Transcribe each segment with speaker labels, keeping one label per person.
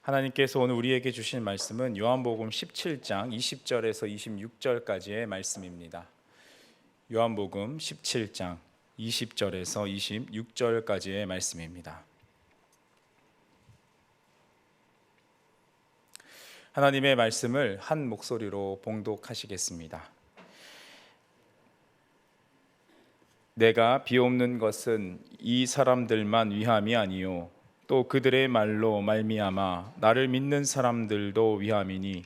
Speaker 1: 하나님께서 오늘 우리에게 주신 말씀은 요한복음 17장 20절에서 26절까지의 말씀입니다. 요한복음 17장 20절에서 26절까지의 말씀입니다. 하나님의 말씀을 한 목소리로 봉독하시겠습니다. 내가 비옵는 것은 이 사람들만 위함이 아니요 또 그들의 말로 말미암아 나를 믿는 사람들도 위함이니,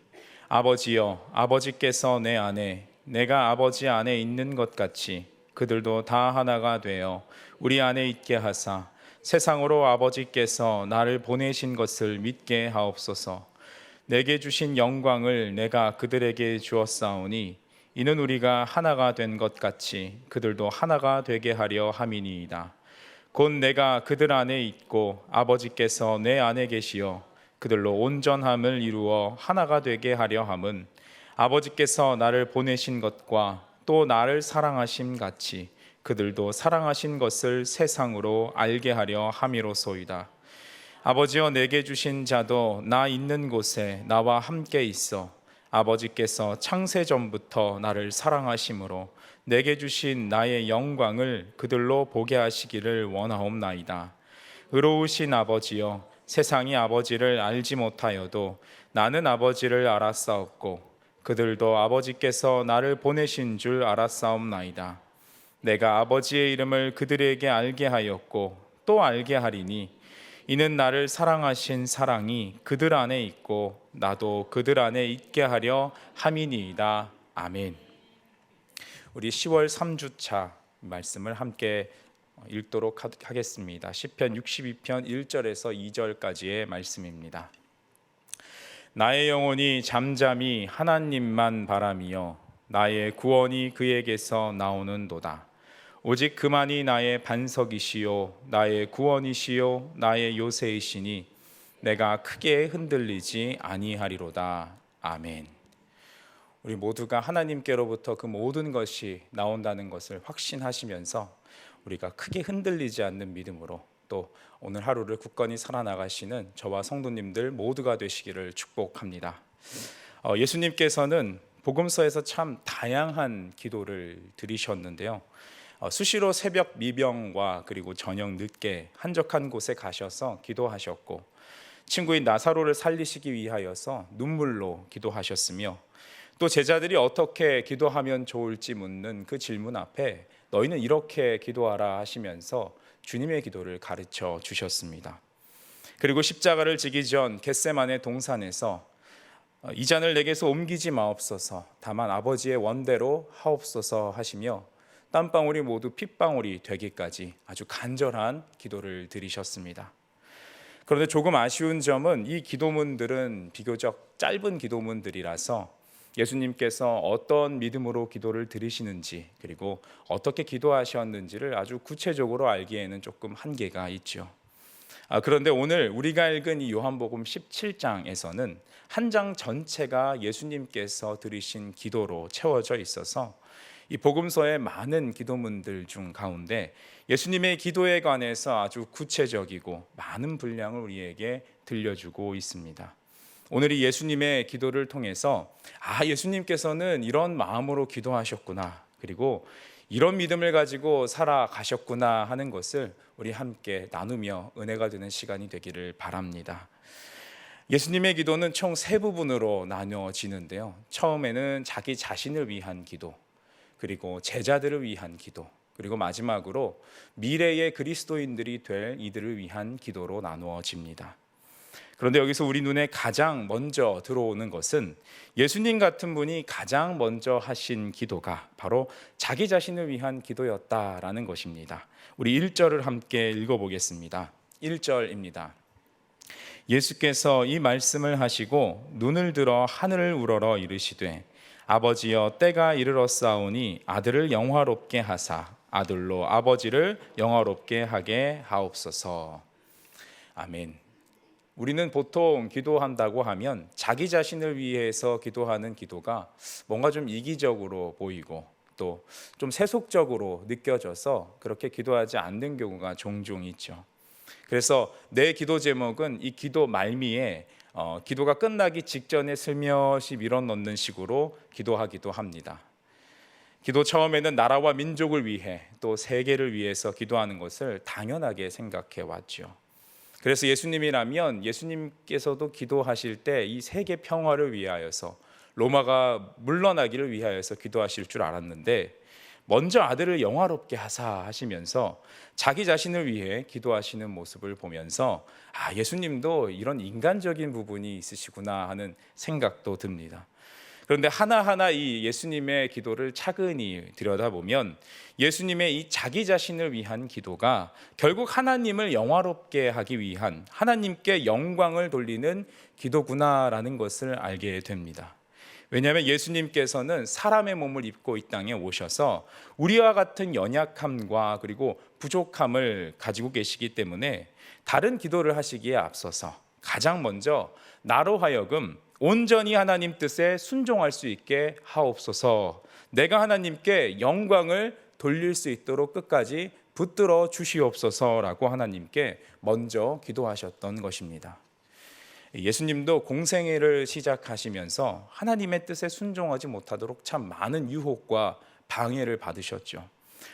Speaker 1: 아버지여, 아버지께서 내 안에 내가 아버지 안에 있는 것 같이 그들도 다 하나가 되어 우리 안에 있게 하사 세상으로 아버지께서 나를 보내신 것을 믿게 하옵소서. 내게 주신 영광을 내가 그들에게 주었사오니 이는 우리가 하나가 된 것 같이 그들도 하나가 되게 하려 함이니이다. 곧 내가 그들 안에 있고 아버지께서 내 안에 계시어 그들로 온전함을 이루어 하나가 되게 하려 함은 아버지께서 나를 보내신 것과 또 나를 사랑하심 같이 그들도 사랑하신 것을 세상으로 알게 하려 함이로소이다. 아버지여, 내게 주신 자도 나 있는 곳에 나와 함께 있어 아버지께서 창세 전부터 나를 사랑하심으로 내게 주신 나의 영광을 그들로 보게 하시기를 원하옵나이다. 의로우신 아버지여, 세상이 아버지를 알지 못하여도 나는 아버지를 알았사옵고 그들도 아버지께서 나를 보내신 줄 알았사옵나이다. 내가 아버지의 이름을 그들에게 알게 하였고 또 알게 하리니 이는 나를 사랑하신 사랑이 그들 안에 있고 나도 그들 안에 있게 하려 함이니이다. 아멘. 우리 10월 3주차 말씀을 함께 읽도록 하겠습니다. 시편 62편 1절에서 2절까지의 말씀입니다. 나의 영혼이 잠잠히 하나님만 바라며 나의 구원이 그에게서 나오는도다. 오직 그만이 나의 반석이시요 나의 구원이시요 나의 요새이시니 내가 크게 흔들리지 아니하리로다. 아멘. 우리 모두가 하나님께로부터 그 모든 것이 나온다는 것을 확신하시면서 우리가 크게 흔들리지 않는 믿음으로 또 오늘 하루를 굳건히 살아나가시는 저와 성도님들 모두가 되시기를 축복합니다. 예수님께서는 복음서에서 참 다양한 기도를 드리셨는데요. 수시로 새벽 미병과 그리고 저녁 늦게 한적한 곳에 가셔서 기도하셨고, 친구인 나사로를 살리시기 위하여서 눈물로 기도하셨으며, 또 제자들이 어떻게 기도하면 좋을지 묻는 그 질문 앞에 너희는 이렇게 기도하라 하시면서 주님의 기도를 가르쳐 주셨습니다. 그리고 십자가를 지기 전 겟세마네 동산에서 이 잔을 내게서 옮기지 마옵소서, 다만 아버지의 원대로 하옵소서 하시며 땀방울이 모두 핏방울이 되기까지 아주 간절한 기도를 드리셨습니다. 그런데 조금 아쉬운 점은 이 기도문들은 비교적 짧은 기도문들이라서 예수님께서 어떤 믿음으로 기도를 드리시는지 그리고 어떻게 기도하셨는지를 아주 구체적으로 알기에는 조금 한계가 있죠. 그런데 오늘 우리가 읽은 이 요한복음 17장에서는 한 장 전체가 예수님께서 드리신 기도로 채워져 있어서 이 복음서의 많은 기도문들 중 가운데 예수님의 기도에 관해서 아주 구체적이고 많은 분량을 우리에게 들려주고 있습니다. 오늘 이 예수님의 기도를 통해서 예수님께서는 이런 마음으로 기도하셨구나, 그리고 이런 믿음을 가지고 살아가셨구나 하는 것을 우리 함께 나누며 은혜가 되는 시간이 되기를 바랍니다. 예수님의 기도는 총 세 부분으로 나뉘어지는데요. 처음에는 자기 자신을 위한 기도, 그리고 제자들을 위한 기도, 그리고 마지막으로 미래의 그리스도인들이 될 이들을 위한 기도로 나누어집니다. 그런데 여기서 우리 눈에 가장 먼저 들어오는 것은 예수님 같은 분이 가장 먼저 하신 기도가 바로 자기 자신을 위한 기도였다라는 것입니다. 우리 1절을 함께 읽어보겠습니다. 1절입니다. 예수께서 이 말씀을 하시고 눈을 들어 하늘을 우러러 이르시되 아버지여, 때가 이르렀사오니 아들을 영화롭게 하사 아들로 아버지를 영화롭게 하게 하옵소서. 아멘. 우리는 보통 기도한다고 하면 자기 자신을 위해서 기도하는 기도가 뭔가 좀 이기적으로 보이고 또 좀 세속적으로 느껴져서 그렇게 기도하지 않는 경우가 종종 있죠. 그래서 내 기도 제목은 이 기도 말미에 기도가 끝나기 직전에 슬며시 밀어넣는 식으로 기도하기도 합니다. 기도 처음에는 나라와 민족을 위해 또 세계를 위해서 기도하는 것을 당연하게 생각해 왔죠. 그래서 예수님이라면 예수님께서도 기도하실 때 이 세계 평화를 위하여서 로마가 물러나기를 위하여서 기도하실 줄 알았는데 먼저 아들을 영화롭게 하사 하시면서 자기 자신을 위해 기도하시는 모습을 보면서 예수님도 이런 인간적인 부분이 있으시구나 하는 생각도 듭니다. 그런데 하나하나 이 예수님의 기도를 차근히 들여다보면 예수님의 이 자기 자신을 위한 기도가 결국 하나님을 영화롭게 하기 위한, 하나님께 영광을 돌리는 기도구나라는 것을 알게 됩니다. 왜냐하면 예수님께서는 사람의 몸을 입고 이 땅에 오셔서 우리와 같은 연약함과 그리고 부족함을 가지고 계시기 때문에 다른 기도를 하시기에 앞서서 가장 먼저 나로 하여금 온전히 하나님 뜻에 순종할 수 있게 하옵소서, 내가 하나님께 영광을 돌릴 수 있도록 끝까지 붙들어 주시옵소서라고 하나님께 먼저 기도하셨던 것입니다. 예수님도 공생애를 시작하시면서 하나님의 뜻에 순종하지 못하도록 참 많은 유혹과 방해를 받으셨죠.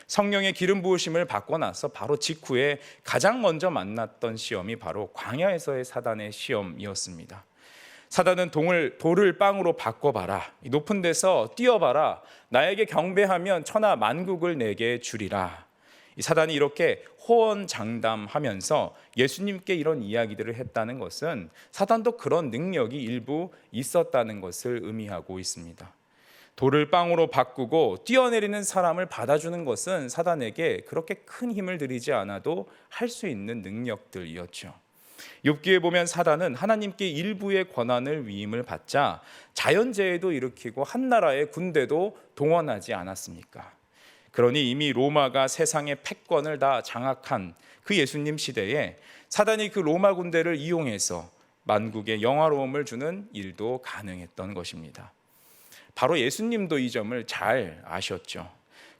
Speaker 1: 성령의 기름 부으심을 받고 나서 바로 직후에 가장 먼저 만났던 시험이 바로 광야에서의 사단의 시험이었습니다. 사단은 돌을 빵으로 바꿔봐라, 높은 데서 뛰어봐라, 나에게 경배하면 천하 만국을 내게 주리라. 이 사단이 이렇게 호언장담하면서 예수님께 이런 이야기들을 했다는 것은 사단도 그런 능력이 일부 있었다는 것을 의미하고 있습니다. 돌을 빵으로 바꾸고 뛰어내리는 사람을 받아주는 것은 사단에게 그렇게 큰 힘을 들이지 않아도 할 수 있는 능력들이었죠. 욥기에 보면 사단은 하나님께 일부의 권한을 위임을 받자 자연재해도 일으키고 한 나라의 군대도 동원하지 않았습니까? 그러니 이미 로마가 세상의 패권을 다 장악한 그 예수님 시대에 사단이 그 로마 군대를 이용해서 만국에 영화로움을 주는 일도 가능했던 것입니다. 바로 예수님도 이 점을 잘 아셨죠.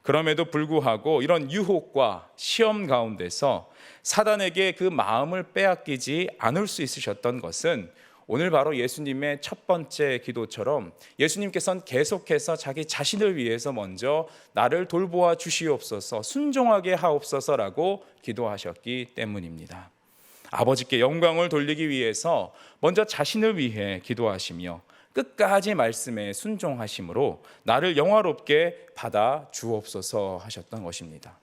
Speaker 1: 그럼에도 불구하고 이런 유혹과 시험 가운데서 사단에게 그 마음을 빼앗기지 않을 수 있으셨던 것은 오늘 바로 예수님의 첫 번째 기도처럼 예수님께서는 계속해서 자기 자신을 위해서 먼저 나를 돌보아 주시옵소서, 순종하게 하옵소서라고 기도하셨기 때문입니다. 아버지께 영광을 돌리기 위해서 먼저 자신을 위해 기도하시며 끝까지 말씀에 순종하심으로 나를 영화롭게 받아 주옵소서 하셨던 것입니다.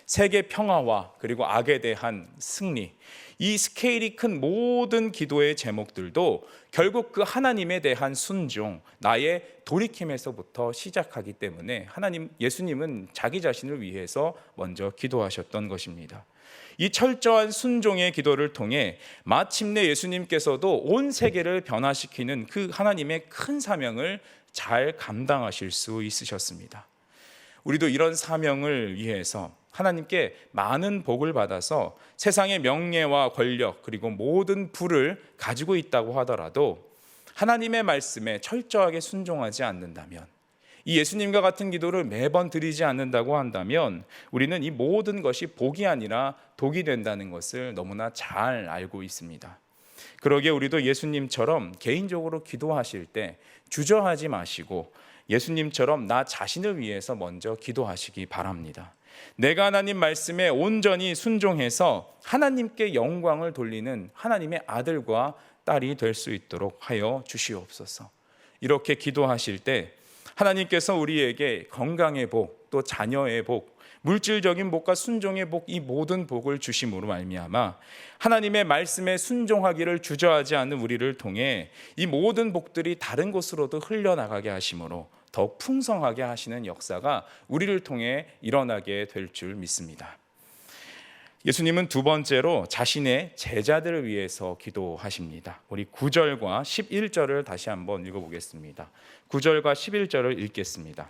Speaker 1: 세계 평화와 그리고 악에 대한 승리, 이 스케일이 큰 모든 기도의 제목들도 결국 그 하나님에 대한 순종, 나의 돌이킴에서부터 시작하기 때문에 예수님은 자기 자신을 위해서 먼저 기도하셨던 것입니다. 이 철저한 순종의 기도를 통해 마침내 예수님께서도 온 세계를 변화시키는 그 하나님의 큰 사명을 잘 감당하실 수 있으셨습니다. 우리도 이런 사명을 위해서 하나님께 많은 복을 받아서 세상의 명예와 권력 그리고 모든 부를 가지고 있다고 하더라도 하나님의 말씀에 철저하게 순종하지 않는다면, 이 예수님과 같은 기도를 매번 드리지 않는다고 한다면 우리는 이 모든 것이 복이 아니라 독이 된다는 것을 너무나 잘 알고 있습니다. 그러기에 우리도 예수님처럼 개인적으로 기도하실 때 주저하지 마시고 예수님처럼 나 자신을 위해서 먼저 기도하시기 바랍니다. 내가 하나님 말씀에 온전히 순종해서 하나님께 영광을 돌리는 하나님의 아들과 딸이 될 수 있도록 하여 주시옵소서. 이렇게 기도하실 때 하나님께서 우리에게 건강의 복, 또 자녀의 복, 물질적인 복과 순종의 복, 이 모든 복을 주심으로 말미암아 하나님의 말씀에 순종하기를 주저하지 않는 우리를 통해 이 모든 복들이 다른 곳으로도 흘려나가게 하심으로 더욱 풍성하게 하시는 역사가 우리를 통해 일어나게 될 줄 믿습니다. 예수님은 두 번째로 자신의 제자들을 위해서 기도하십니다. 우리 9절과 11절을 다시 한번 읽어보겠습니다. 9절과 11절을 읽겠습니다.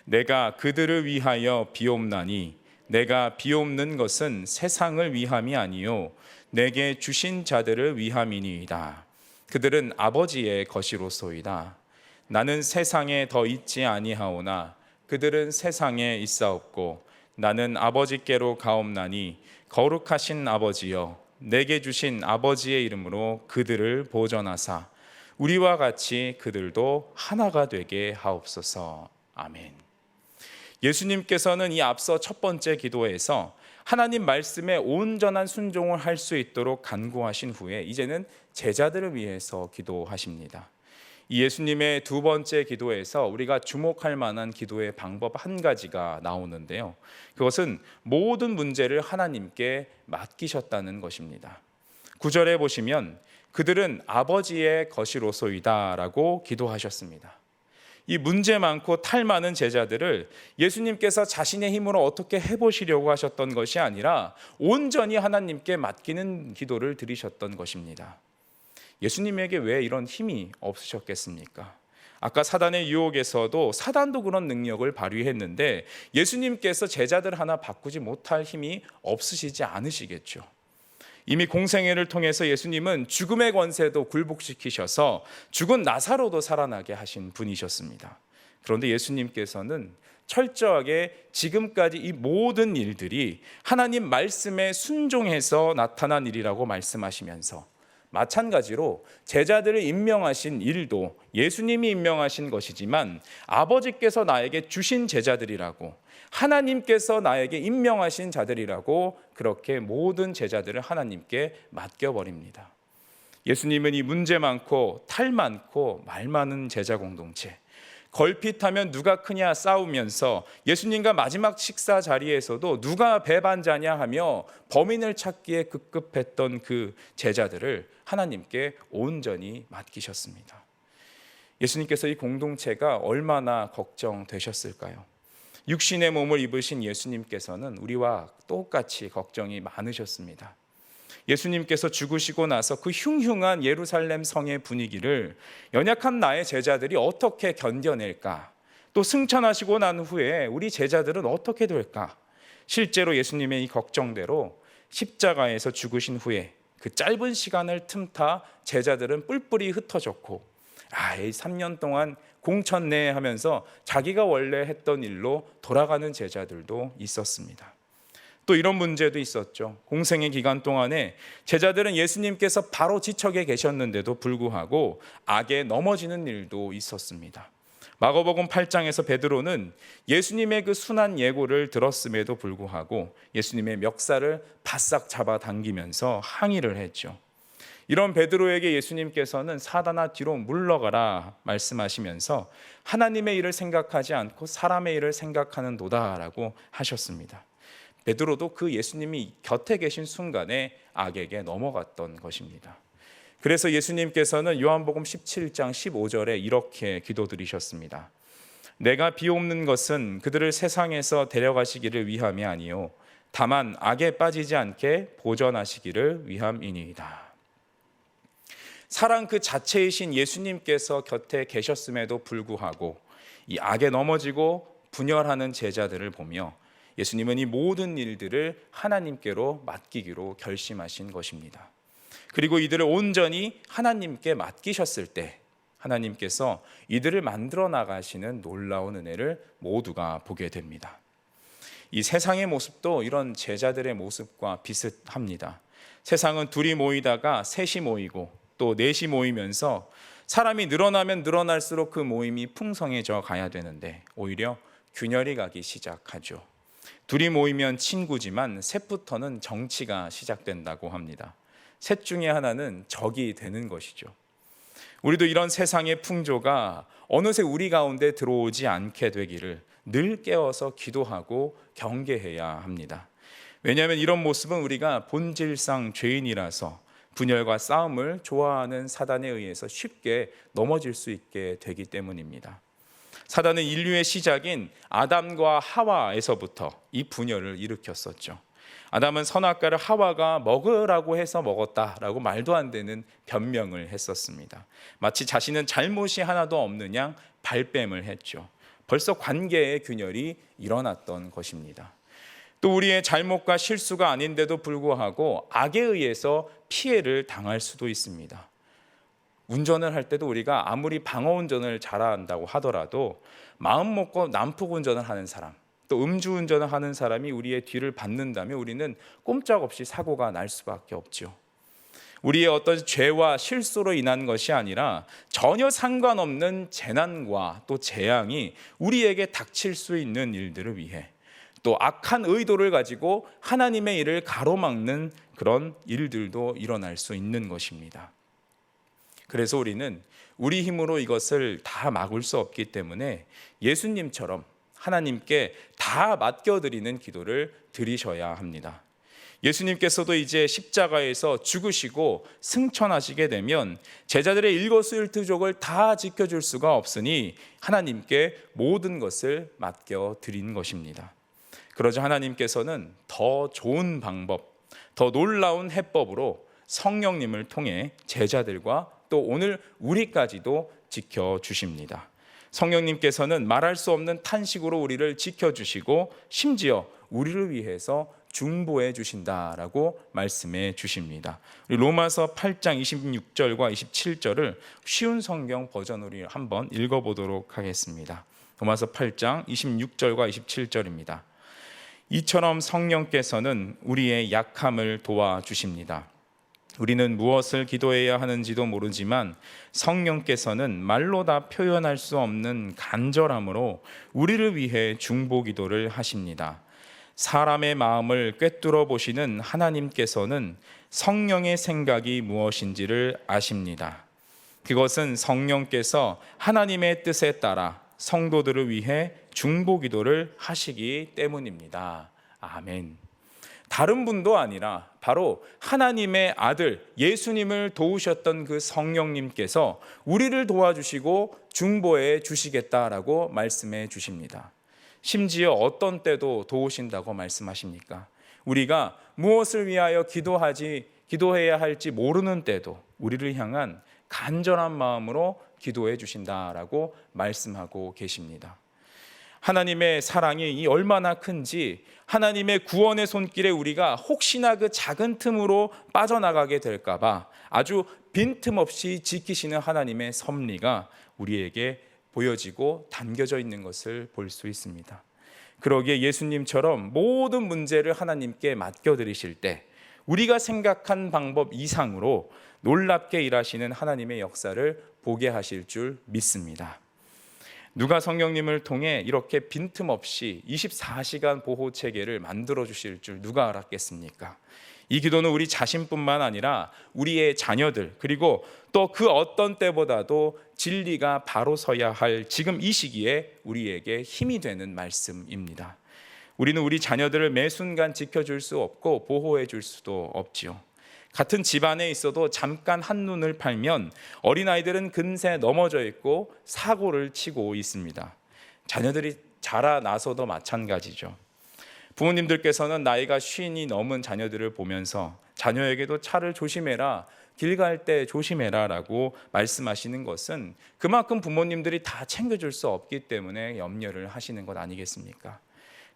Speaker 1: 내가 그들을 위하여 비옵나니 내가 비옵는 것은 세상을 위함이 아니요 내게 주신 자들을 위함이니이다. 그들은 아버지의 것이로소이다. 나는 세상에 더 있지 아니하오나 그들은 세상에 있사옵고 나는 아버지께로 가옵나니 거룩하신 아버지여 내게 주신 아버지의 이름으로 그들을 보전하사 우리와 같이 그들도 하나가 되게 하옵소서. 아멘. 예수님께서는 이 앞서 첫 번째 기도에서 하나님 말씀에 온전한 순종을 할 수 있도록 간구하신 후에 이제는 제자들을 위해서 기도하십니다. 이 예수님의 두 번째 기도에서 우리가 주목할 만한 기도의 방법 한 가지가 나오는데요. 그것은 모든 문제를 하나님께 맡기셨다는 것입니다. 9절에 보시면 그들은 아버지의 것이로소이다 라고 기도하셨습니다. 이 문제 많고 탈 많은 제자들을 예수님께서 자신의 힘으로 어떻게 해보시려고 하셨던 것이 아니라 온전히 하나님께 맡기는 기도를 드리셨던 것입니다. 예수님에게 왜 이런 힘이 없으셨겠습니까? 아까 사단의 유혹에서도 사단도 그런 능력을 발휘했는데 예수님께서 제자들 하나 바꾸지 못할 힘이 없으시지 않으시겠죠. 이미 공생애를 통해서 예수님은 죽음의 권세도 굴복시키셔서 죽은 나사로도 살아나게 하신 분이셨습니다. 그런데 예수님께서는 철저하게 지금까지 이 모든 일들이 하나님 말씀에 순종해서 나타난 일이라고 말씀하시면서 마찬가지로 제자들을 임명하신 일도 예수님이 임명하신 것이지만 아버지께서 나에게 주신 제자들이라고, 하나님께서 나에게 임명하신 자들이라고 그렇게 모든 제자들을 하나님께 맡겨버립니다. 예수님은 이 문제 많고 탈 많고 말 많은 제자 공동체, 걸핏하면 누가 크냐 싸우면서 예수님과 마지막 식사 자리에서도 누가 배반자냐 하며 범인을 찾기에 급급했던 그 제자들을 하나님께 온전히 맡기셨습니다. 예수님께서 이 공동체가 얼마나 걱정되셨을까요? 육신의 몸을 입으신 예수님께서는 우리와 똑같이 걱정이 많으셨습니다. 예수님께서 죽으시고 나서 그 흉흉한 예루살렘 성의 분위기를 연약한 나의 제자들이 어떻게 견뎌낼까? 또 승천하시고 난 후에 우리 제자들은 어떻게 될까? 실제로 예수님의 이 걱정대로 십자가에서 죽으신 후에 그 짧은 시간을 틈타 제자들은 뿔뿔이 흩어졌고 이 3년 동안 공천내 하면서 자기가 원래 했던 일로 돌아가는 제자들도 있었습니다. 또 이런 문제도 있었죠. 공생의 기간 동안에 제자들은 예수님께서 바로 지척에 계셨는데도 불구하고 악에 넘어지는 일도 있었습니다. 마가복음 8장에서 베드로는 예수님의 그 순한 예고를 들었음에도 불구하고 예수님의 멱살을 바싹 잡아당기면서 항의를 했죠. 이런 베드로에게 예수님께서는 사단아 뒤로 물러가라 말씀하시면서 하나님의 일을 생각하지 않고 사람의 일을 생각하는 도다라고 하셨습니다. 베드로도 그 예수님이 곁에 계신 순간에 악에게 넘어갔던 것입니다. 그래서 예수님께서는 요한복음 17장 15절에 이렇게 기도드리셨습니다. 내가 비옵는 것은 그들을 세상에서 데려가시기를 위함이 아니요 다만 악에 빠지지 않게 보전하시기를 위함이니이다. 사랑 그 자체이신 예수님께서 곁에 계셨음에도 불구하고 이 악에 넘어지고 분열하는 제자들을 보며 예수님은 이 모든 일들을 하나님께로 맡기기로 결심하신 것입니다. 그리고 이들을 온전히 하나님께 맡기셨을 때 하나님께서 이들을 만들어 나가시는 놀라운 은혜를 모두가 보게 됩니다. 이 세상의 모습도 이런 제자들의 모습과 비슷합니다. 세상은 둘이 모이다가 셋이 모이고 또 넷이 모이면서 사람이 늘어나면 늘어날수록 그 모임이 풍성해져 가야 되는데 오히려 균열이 가기 시작하죠. 둘이 모이면 친구지만 셋부터는 정치가 시작된다고 합니다. 셋 중에 하나는 적이 되는 것이죠. 우리도 이런 세상의 풍조가 어느새 우리 가운데 들어오지 않게 되기를 늘 깨어서 기도하고 경계해야 합니다. 왜냐하면 이런 모습은 우리가 본질상 죄인이라서 분열과 싸움을 좋아하는 사단에 의해서 쉽게 넘어질 수 있게 되기 때문입니다. 사단은 인류의 시작인 아담과 하와에서부터 이 분열을 일으켰었죠. 아담은 선악과를 하와가 먹으라고 해서 먹었다라고 말도 안 되는 변명을 했었습니다. 마치 자신은 잘못이 하나도 없는 양 발뺌을 했죠. 벌써 관계의 균열이 일어났던 것입니다. 또 우리의 잘못과 실수가 아닌데도 불구하고 악에 의해서 피해를 당할 수도 있습니다. 운전을 할 때도 우리가 아무리 방어 운전을 잘한다고 하더라도 마음 먹고 난폭 운전을 하는 사람, 또 음주운전을 하는 사람이 우리의 뒤를 받는다면 우리는 꼼짝없이 사고가 날 수밖에 없죠. 우리의 어떤 죄와 실수로 인한 것이 아니라 전혀 상관없는 재난과 또 재앙이 우리에게 닥칠 수 있는 일들을 위해 또 악한 의도를 가지고 하나님의 일을 가로막는 그런 일들도 일어날 수 있는 것입니다. 그래서 우리는 우리 힘으로 이것을 다 막을 수 없기 때문에 예수님처럼 하나님께 다 맡겨드리는 기도를 드리셔야 합니다. 예수님께서도 이제 십자가에서 죽으시고 승천하시게 되면 제자들의 일거수일투족을 다 지켜줄 수가 없으니 하나님께 모든 것을 맡겨드린 것입니다. 그러자 하나님께서는 더 좋은 방법, 더 놀라운 해법으로 성령님을 통해 제자들과 또 오늘 우리까지도 지켜주십니다. 성령님께서는 말할 수 없는 탄식으로 우리를 지켜주시고 심지어 우리를 위해서 중보해 주신다라고 말씀해 주십니다. 우리 로마서 8장 26절과 27절을 쉬운 성경 버전으로 한번 읽어보도록 하겠습니다. 로마서 8장 26절과 27절입니다. 이처럼 성령께서는 우리의 약함을 도와주십니다. 우리는 무엇을 기도해야 하는지도 모르지만 성령께서는 말로 다 표현할 수 없는 간절함으로 우리를 위해 중보 기도를 하십니다. 사람의 마음을 꿰뚫어 보시는 하나님께서는 성령의 생각이 무엇인지를 아십니다. 그것은 성령께서 하나님의 뜻에 따라 성도들을 위해 중보 기도를 하시기 때문입니다. 아멘. 다른 분도 아니라 바로 하나님의 아들 예수님을 도우셨던 그 성령님께서 우리를 도와주시고 중보해 주시겠다라고 말씀해 주십니다. 심지어 어떤 때도 도우신다고 말씀하십니까? 우리가 무엇을 위하여 기도해야 할지 모르는 때도 우리를 향한 간절한 마음으로 기도해 주신다라고 말씀하고 계십니다. 하나님의 사랑이 얼마나 큰지 하나님의 구원의 손길에 우리가 혹시나 그 작은 틈으로 빠져나가게 될까 봐 아주 빈틈없이 지키시는 하나님의 섭리가 우리에게 보여지고 담겨져 있는 것을 볼 수 있습니다. 그러기에 예수님처럼 모든 문제를 하나님께 맡겨드리실 때 우리가 생각한 방법 이상으로 놀랍게 일하시는 하나님의 역사를 보게 하실 줄 믿습니다. 누가 성령님을 통해 이렇게 빈틈없이 24시간 보호 체계를 만들어 주실 줄 누가 알았겠습니까? 이 기도는 우리 자신뿐만 아니라 우리의 자녀들 그리고 또 그 어떤 때보다도 진리가 바로 서야 할 지금 이 시기에 우리에게 힘이 되는 말씀입니다. 우리는 우리 자녀들을 매 순간 지켜줄 수 없고 보호해 줄 수도 없지요. 같은 집안에 있어도 잠깐 한눈을 팔면 어린아이들은 금세 넘어져 있고 사고를 치고 있습니다. 자녀들이 자라나서도 마찬가지죠. 부모님들께서는 나이가 50이 넘은 자녀들을 보면서 자녀에게도 차를 조심해라, 길 갈 때 조심해라 라고 말씀하시는 것은 그만큼 부모님들이 다 챙겨줄 수 없기 때문에 염려를 하시는 것 아니겠습니까?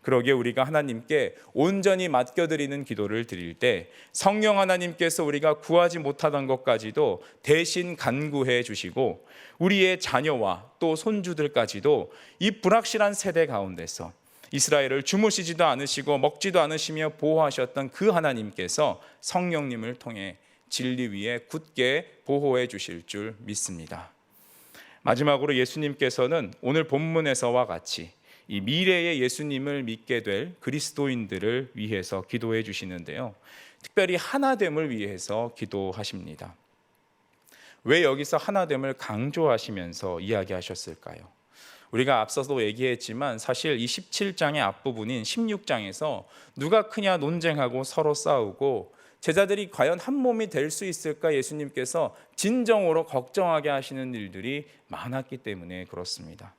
Speaker 1: 그러기에 우리가 하나님께 온전히 맡겨드리는 기도를 드릴 때 성령 하나님께서 우리가 구하지 못하던 것까지도 대신 간구해 주시고 우리의 자녀와 또 손주들까지도 이 불확실한 세대 가운데서 이스라엘을 주무시지도 않으시고 먹지도 않으시며 보호하셨던 그 하나님께서 성령님을 통해 진리 위에 굳게 보호해 주실 줄 믿습니다. 마지막으로 예수님께서는 오늘 본문에서와 같이 이 미래의 예수님을 믿게 될 그리스도인들을 위해서 기도해 주시는데요. 특별히 하나됨을 위해서 기도하십니다. 왜 여기서 하나됨을 강조하시면서 이야기하셨을까요? 우리가 앞서도 얘기했지만 사실 이 17장의 앞부분인 16장에서 누가 크냐 논쟁하고 서로 싸우고 제자들이 과연 한 몸이 될 수 있을까 예수님께서 진정으로 걱정하게 하시는 일들이 많았기 때문에 그렇습니다.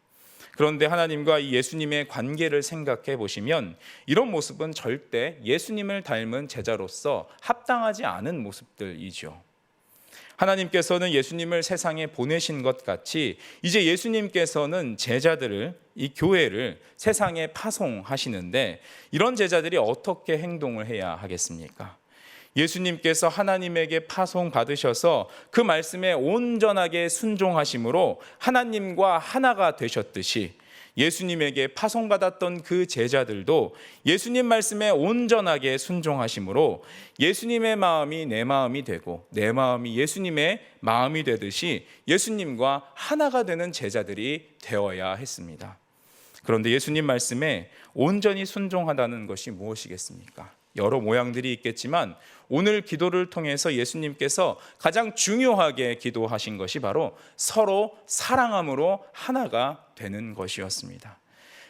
Speaker 1: 그런데 하나님과 이 예수님의 관계를 생각해 보시면 이런 모습은 절대 예수님을 닮은 제자로서 합당하지 않은 모습들이죠. 하나님께서는 예수님을 세상에 보내신 것 같이 이제 예수님께서는 제자들을, 이 교회를 세상에 파송하시는데 이런 제자들이 어떻게 행동을 해야 하겠습니까? 예수님께서 하나님에게 파송받으셔서 그 말씀에 온전하게 순종하심으로 하나님과 하나가 되셨듯이 예수님에게 파송받았던 그 제자들도 예수님 말씀에 온전하게 순종하심으로 예수님의 마음이 내 마음이 되고 내 마음이 예수님의 마음이 되듯이 예수님과 하나가 되는 제자들이 되어야 했습니다. 그런데 예수님 말씀에 온전히 순종하다는 것이 무엇이겠습니까? 여러 모양들이 있겠지만 오늘 기도를 통해서 예수님께서 가장 중요하게 기도하신 것이 바로 서로 사랑함으로 하나가 되는 것이었습니다.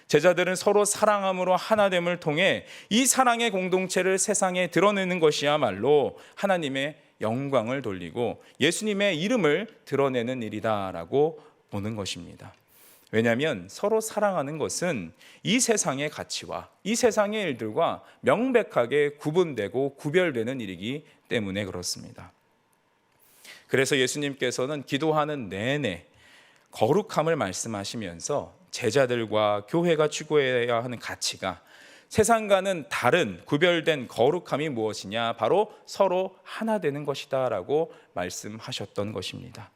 Speaker 1: 제자들은 서로 사랑함으로 하나됨을 통해 이 사랑의 공동체를 세상에 드러내는 것이야말로 하나님의 영광을 돌리고 예수님의 이름을 드러내는 일이다라고 보는 것입니다. 왜냐하면 서로 사랑하는 것은 이 세상의 가치와 이 세상의 일들과 명백하게 구분되고 구별되는 일이기 때문에 그렇습니다. 그래서 예수님께서는 기도하는 내내 거룩함을 말씀하시면서 제자들과 교회가 추구해야 하는 가치가 세상과는 다른 구별된 거룩함이 무엇이냐, 바로 서로 하나 되는 것이다 라고 말씀하셨던 것입니다.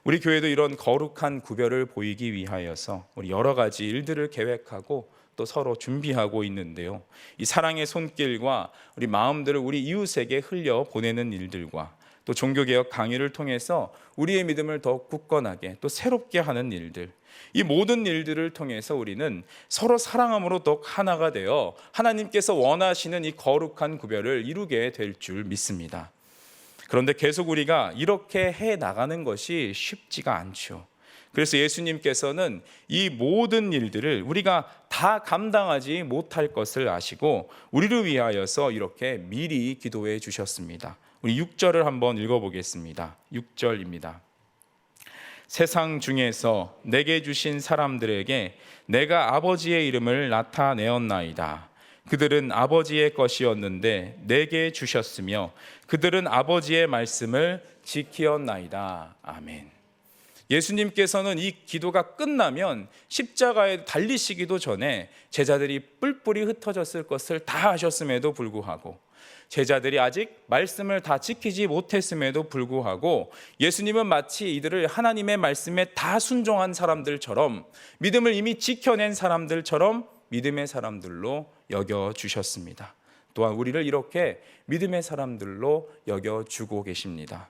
Speaker 1: 우리 교회도 이런 거룩한 구별을 보이기 위하여서 우리 여러 가지 일들을 계획하고 또 서로 준비하고 있는데요. 이 사랑의 손길과 우리 마음들을 우리 이웃에게 흘려 보내는 일들과 또 종교개혁 강의를 통해서 우리의 믿음을 더 굳건하게 또 새롭게 하는 일들, 이 모든 일들을 통해서 우리는 서로 사랑함으로 더욱 하나가 되어 하나님께서 원하시는 이 거룩한 구별을 이루게 될 줄 믿습니다. 그런데 계속 우리가 이렇게 해 나가는 것이 쉽지가 않죠. 그래서 예수님께서는 이 모든 일들을 우리가 다 감당하지 못할 것을 아시고 우리를 위하여서 이렇게 미리 기도해 주셨습니다. 우리 6절을 한번 읽어보겠습니다. 6절입니다. 세상 중에서 내게 주신 사람들에게 내가 아버지의 이름을 나타내었나이다. 그들은 아버지의 것이었는데 내게 주셨으며 그들은 아버지의 말씀을 지키었나이다. 아멘. 예수님께서는 이 기도가 끝나면 십자가에 달리시기도 전에 제자들이 뿔뿔이 흩어졌을 것을 다 아셨음에도 불구하고, 제자들이 아직 말씀을 다 지키지 못했음에도 불구하고 예수님은 마치 이들을 하나님의 말씀에 다 순종한 사람들처럼, 믿음을 이미 지켜낸 사람들처럼 믿음의 사람들로 여겨주셨습니다. 또한 우리를 이렇게 믿음의 사람들로 여겨주고 계십니다.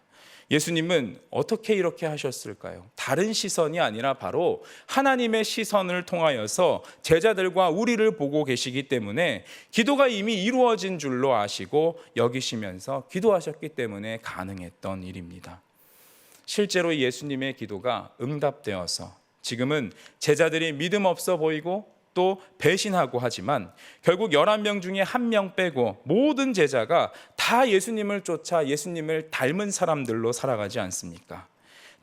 Speaker 1: 예수님은 어떻게 이렇게 하셨을까요? 다른 시선이 아니라 바로 하나님의 시선을 통하여서 제자들과 우리를 보고 계시기 때문에 기도가 이미 이루어진 줄로 아시고 여기시면서 기도하셨기 때문에 가능했던 일입니다. 실제로 예수님의 기도가 응답되어서 지금은 제자들이 믿음 없어 보이고 또 배신하고 하지만 결국 11명 중에 1명 빼고 모든 제자가 다 예수님을 쫓아 예수님을 닮은 사람들로 살아가지 않습니까?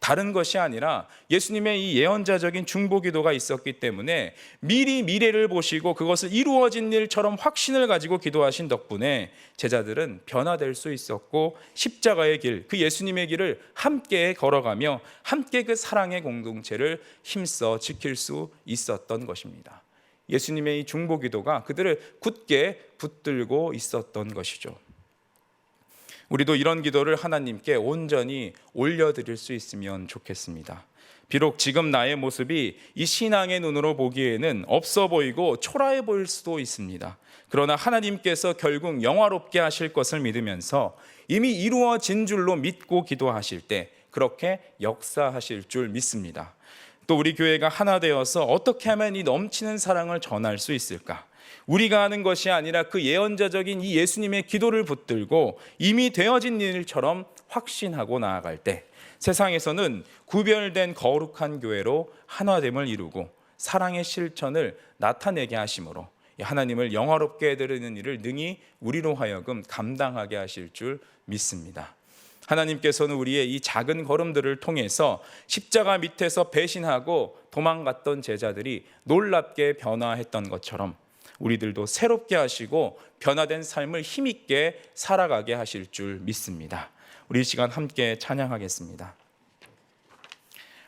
Speaker 1: 다른 것이 아니라 예수님의 이 예언자적인 중보기도가 있었기 때문에 미리 미래를 보시고 그것을 이루어진 일처럼 확신을 가지고 기도하신 덕분에 제자들은 변화될 수 있었고 십자가의 길, 그 예수님의 길을 함께 걸어가며 함께 그 사랑의 공동체를 힘써 지킬 수 있었던 것입니다. 예수님의 이 중보기도가 그들을 굳게 붙들고 있었던 것이죠. 우리도 이런 기도를 하나님께 온전히 올려드릴 수 있으면 좋겠습니다. 비록 지금 나의 모습이 이 신앙의 눈으로 보기에는 없어 보이고 초라해 보일 수도 있습니다. 그러나 하나님께서 결국 영화롭게 하실 것을 믿으면서 이미 이루어진 줄로 믿고 기도하실 때 그렇게 역사하실 줄 믿습니다. 또 우리 교회가 하나 되어서 어떻게 하면 이 넘치는 사랑을 전할 수 있을까? 우리가 하는 것이 아니라 그 예언자적인 이 예수님의 기도를 붙들고 이미 되어진 일처럼 확신하고 나아갈 때 세상에서는 구별된 거룩한 교회로 하나됨을 이루고 사랑의 실천을 나타내게 하심으로 하나님을 영화롭게 해드리는 일을 능히 우리로 하여금 감당하게 하실 줄 믿습니다. 하나님께서는 우리의 이 작은 걸음들을 통해서 십자가 밑에서 배신하고 도망갔던 제자들이 놀랍게 변화했던 것처럼 우리들도 새롭게 하시고 변화된 삶을 힘있게 살아가게 하실 줄 믿습니다. 우리 이 시간 함께 찬양하겠습니다.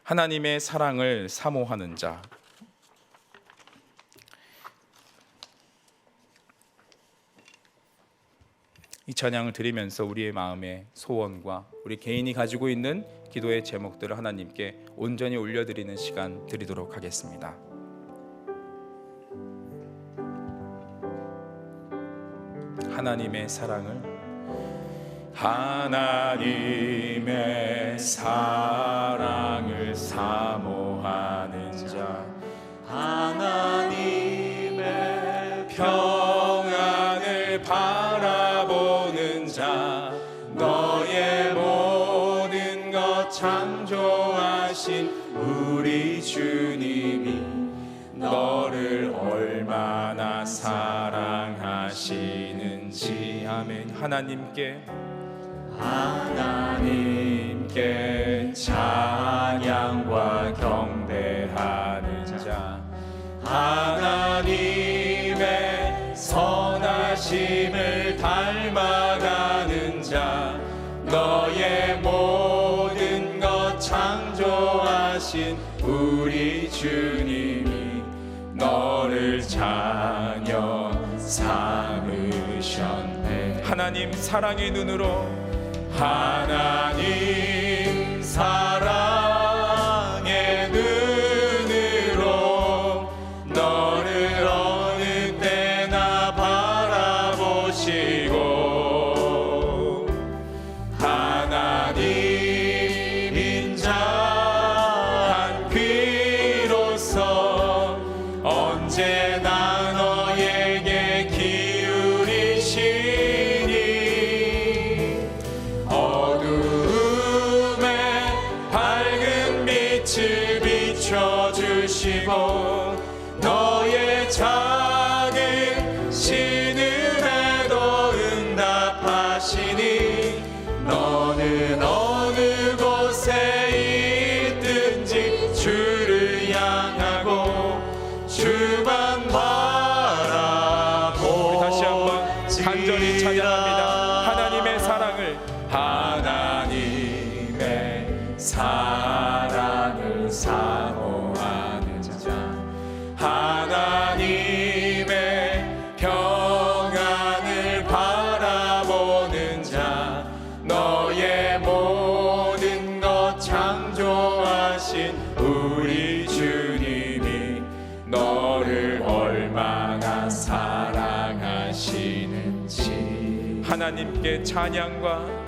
Speaker 1: 하나님의 사랑을 사모하는 자. 이 찬양을 드리면서 우리의 마음의 소원과 우리 개인이 가지고 있는 기도의 제목들을 하나님께 온전히 올려드리는 시간 드리도록 하겠습니다. 하나님의 사랑을 하나님의 사랑을 사모하는 자 하나님의 평안을 바라보는 자 너의 모든 것 창조하신 우리 주님이 너를 얼마나 사랑하시는지 아멘. 하나님께 찬양과 경배하는 자 하나님의 선하심을 닮아가는 자 너의 모든 것 창조하신 우리 주님이 너를 자녀 삼으셨네. 하나님 사랑의 눈으로 하나님 사랑의 눈으로 너를 어느 때나 바라보시고 하나님 인자한 귀로서 언제나 너에게 기울이시니 어두움에 밝은 빛을 비춰주시고 너의 작은 신음에도 응답하시니 너는 어느 곳에 있든지 주를 향하고 주만 바라보. 우리 다시 한번 간절히 찬양합니다. 하나님의 사랑을 하나님의 사랑을 사모하는 자 하나님의 평안을 바라보는 자 너의 모든 것 창조하신 우리 주님이 너를 얼마나 사랑하시는지 하나님께 찬양과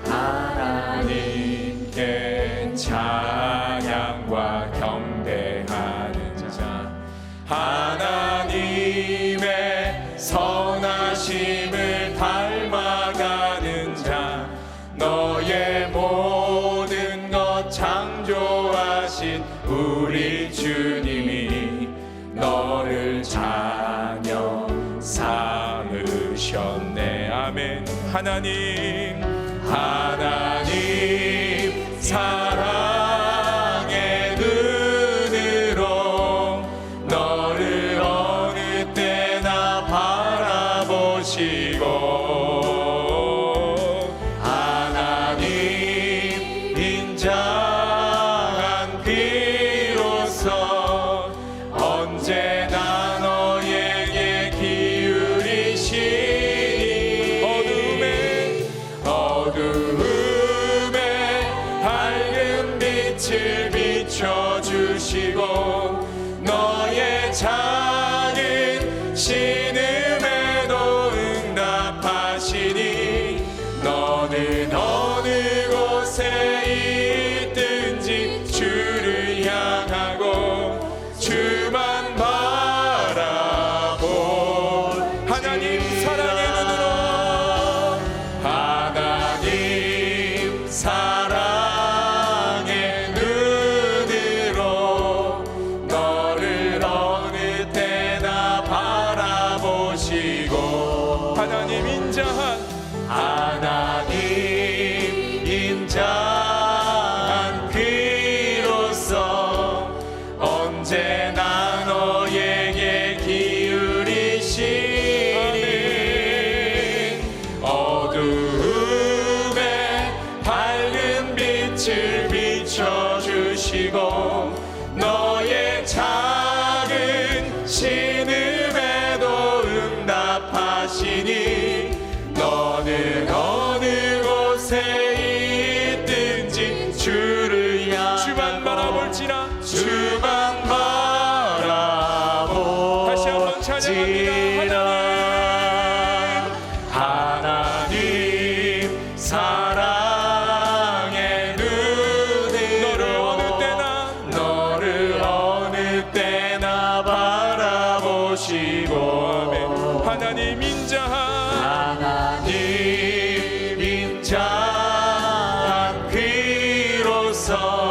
Speaker 1: 경배하는 자 하나님의 선하심을 닮아가는 자 너의 모든 것 창조하신 우리 주님이 너를 자녀 삼으셨네. 아멘. 하나님 사랑의 눈으로 너를 어느 때나 바라보시고 하나님 인자한 귀로서 언제나 너에게 기울이시니 어두움에 밝은 빛을 비춰주시고 너의 작은 신음에도 응답하시니 너는 어느 곳에 있든지 주를 향하고 주만 바라보. 하나님 사랑의 눈으로 하나님 사랑의 눈으로 너를 어느 때나 바라보시고 하나님 인자한 귀로서 언제나 너에게 기울이시니 어두움에 밝은 빛을 비춰주시고 너의 작은 신음에도 응답하시니 너는 어느 곳에 있든지 주를 향하고 주만 바라볼지나 주만 바라보. 다시 한번 찬양합니다. 하나님
Speaker 2: 주옵소서.